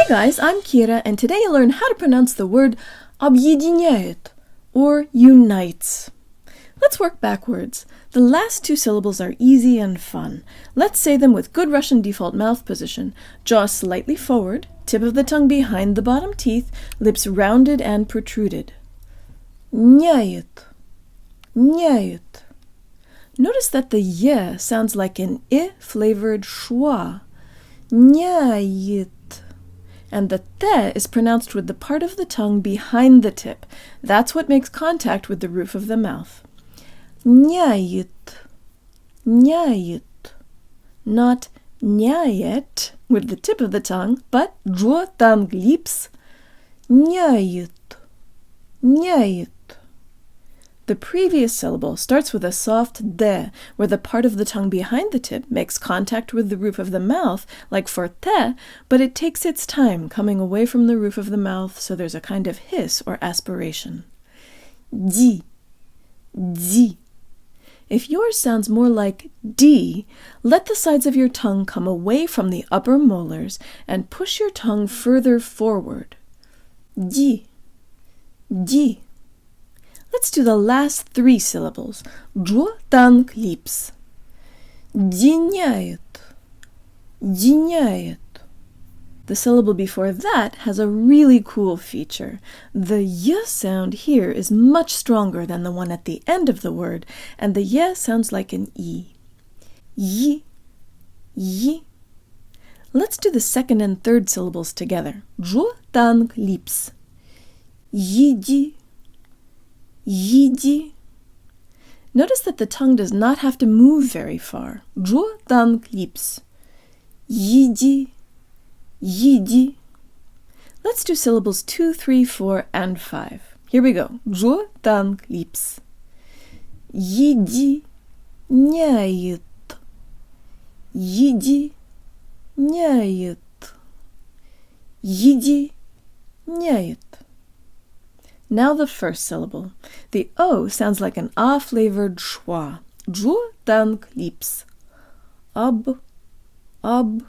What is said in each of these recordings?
guys, I'm Kira, and today you'll learn how to pronounce the word Объединяет, or unites. Let's work backwards. The last two syllables are easy and fun. Let's say them with good Russian default mouth position. Jaw slightly forward, tip of the tongue behind the bottom teeth, lips rounded and protruded. Nyayet, nyayet. Notice that the y sounds like an I-flavored schwa. Nyayet. And the th is pronounced with the part of the tongue behind the tip. That's what makes contact with the roof of the mouth. Nyayet, nyayet. Not nyayet with the tip of the tongue, but j-tongue lips. Nyayet, nyayet. The previous syllable starts with a soft d, where the part of the tongue behind the tip makes contact with the roof of the mouth, like for te, but it takes its time coming away from the roof of the mouth, so there's a kind of hiss or aspiration. Di, di. If yours sounds more like D, let the sides of your tongue come away from the upper molars and push your tongue further forward. Di, di. Let's do the last three syllables. J-tongue lips. Диняет, диняет. The syllable before that has a really cool feature. The y sound here is much stronger than the one at the end of the word, and the y sounds like an e. Y, y. Let's do the second and third syllables together. J-tongue lips. Jidi, jidi. Notice that the tongue does not have to move very far. J-tongue lips. Jidi, jidi. Let's do syllables 2, 3, 4, and 5. Here we go. J-tongue lips. Jidi-няет. Jidi-няет. Jidi-няет. Now the first syllable. The O sounds like an A-flavored schwa. J-tongue lips. Ob, ob.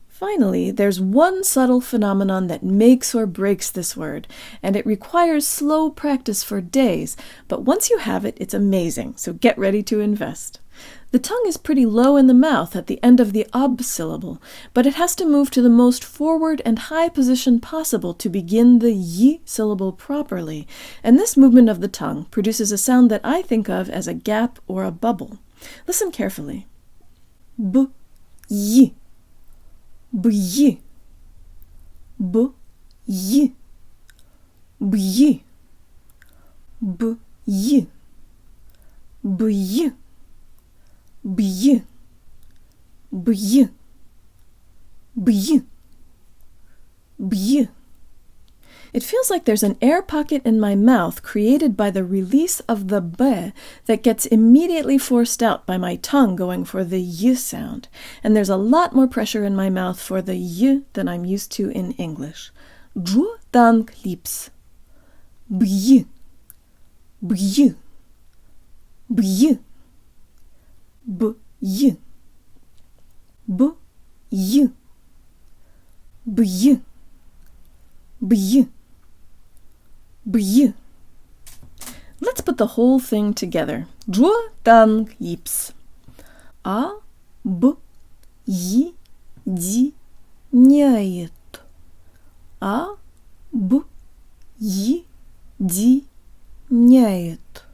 Finally, there's one subtle phenomenon that makes or breaks this word, and it requires slow practice for days, but once you have it, it's amazing, so get ready to invest. The tongue is pretty low in the mouth at the end of the ob syllable, but it has to move to the most forward and high position possible to begin the y syllable properly, and this movement of the tongue produces a sound that I think of as a gap or a bubble. Listen carefully. B-y. Б-й, б-й, б-й, б-й, б-й, б-й, б-й, б-й, б-й. It feels like there's an air pocket in my mouth created by the release of the b that gets immediately forced out by my tongue going for the y sound, and there's a lot more pressure in my mouth for the y than I'm used to in English. J-tongue lips. B-y, b-y, b-y, b-y, b-y, b-y, b-y. B-y. Let's put the whole thing together. J-tongue lips. O-бъ-jи-ди-няет. O-бъ-jи-ди-няет.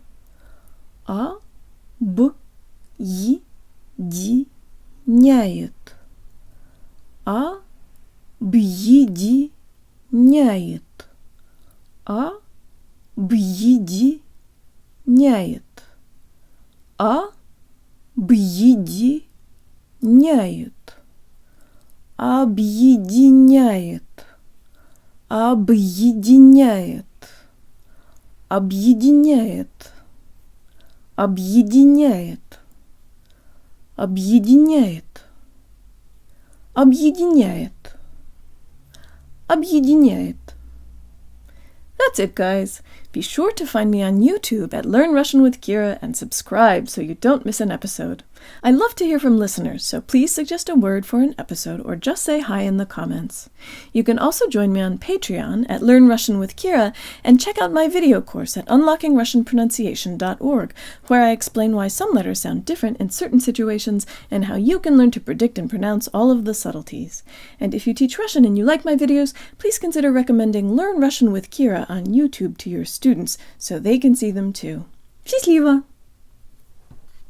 O-бъ-jи-ди-няет. Объединяет. Объединяет. Объединяет. Объединяет. Объединяет. Объединяет. Объединяет. Объединяет. Объединяет. Объединяет. That's it, guys. Be sure to find me on YouTube at Learn Russian with Kira and subscribe so you don't miss an episode. I love to hear from listeners, so please suggest a word for an episode or just say hi in the comments. You can also join me on Patreon at Learn Russian with Kira and check out my video course at unlockingrussianpronunciation.org, where I explain why some letters sound different in certain situations and how you can learn to predict and pronounce all of the subtleties. And if you teach Russian and you like my videos, please consider recommending Learn Russian with Kira on YouTube to your students so they can see them too. Счастливо!